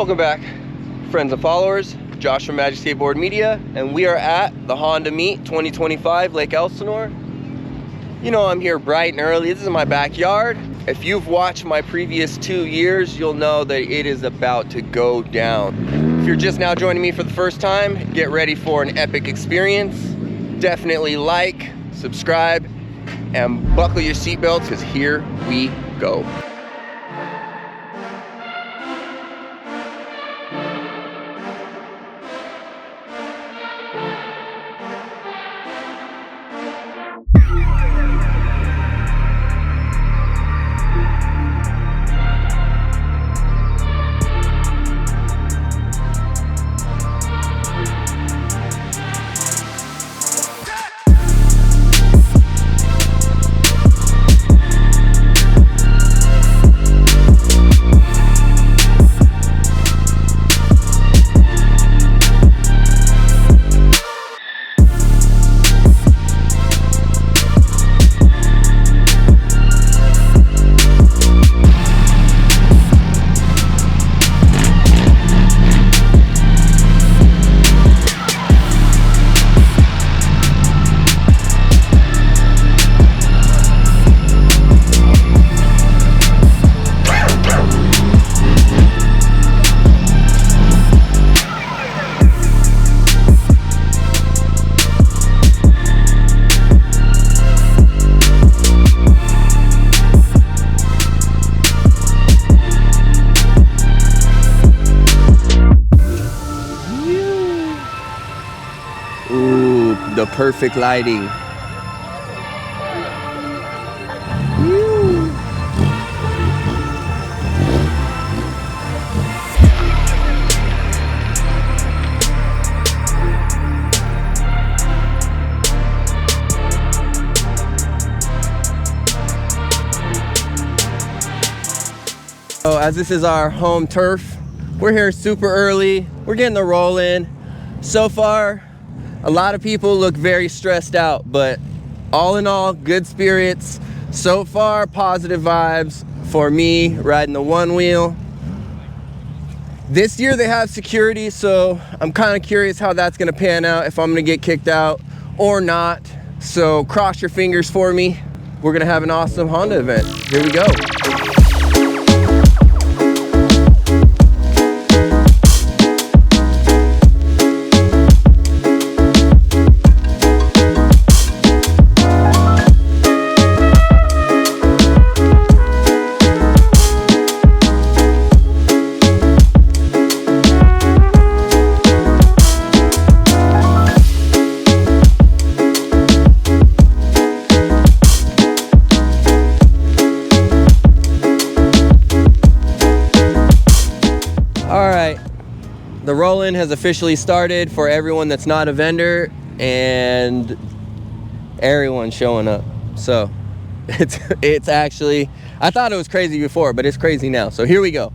Welcome back, friends and followers. Josh from Magic Skateboard Media, and we are at the Honda Meet 2025 Lake Elsinore. You know, I'm here bright and early. This is my backyard. If you've watched my previous 2 years, you'll know that it is about to go down. If you're just now joining me for the first time, get ready for an epic experience. Definitely like, subscribe, and buckle your seatbelts, because here we go. The perfect lighting. Woo. So as this is our home turf, we're here super early. We're getting the roll in. So far, a lot of people look very stressed out, but all in all, good spirits. So far, positive vibes for me riding the Onewheel. This year they have security, so I'm kind of curious how that's gonna pan out, if I'm gonna get kicked out or not. So cross your fingers for me. We're gonna have an awesome Honda event. Here we go. The Rollin has officially started for everyone that's not a vendor, and everyone's showing up. So it's actually, I thought it was crazy before, but it's crazy now. So here we go.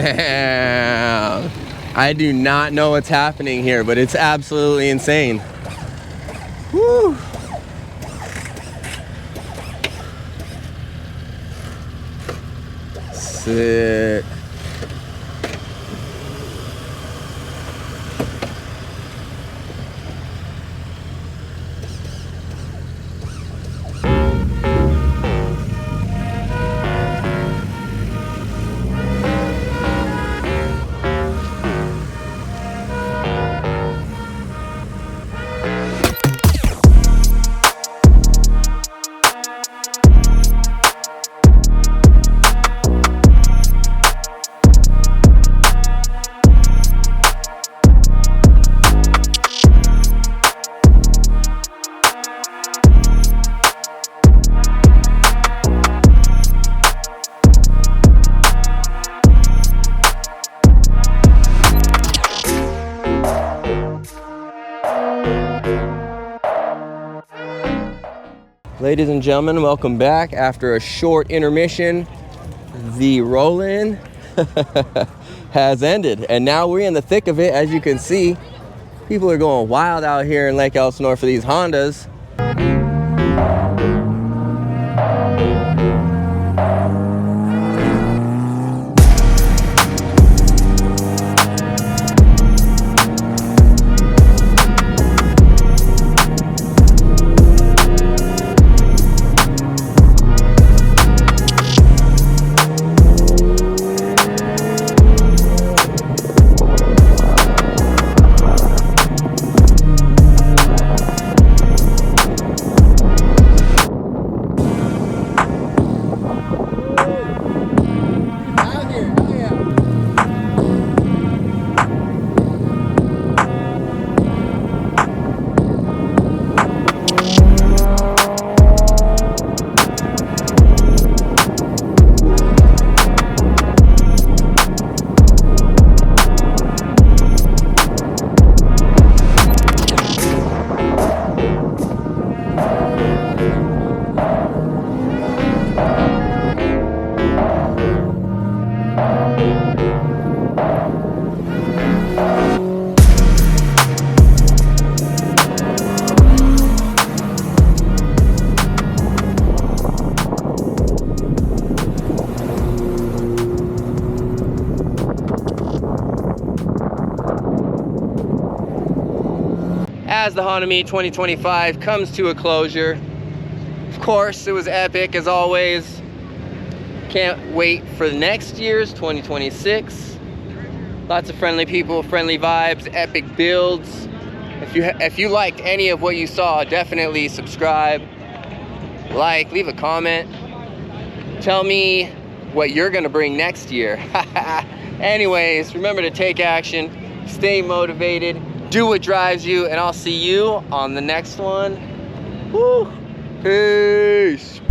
Damn. I do not know what's happening here, but it's absolutely insane. Woo. Sick. Ladies and gentlemen, welcome back. After a short intermission, the Rollin has ended, and now we're in the thick of it. As you can see, people are going wild out here in Lake Elsinore for these Hondas. As the Honda Meet 2025 comes to a closure, of course, it was epic as always. Can't wait for the next year's 2026. Lots of friendly people, friendly vibes, epic builds. If you liked any of what you saw, definitely subscribe, like, leave a comment. Tell me what you're gonna bring next year. Anyways, remember to take action, stay motivated, do what drives you, and I'll see you on the next one. Woo! Peace!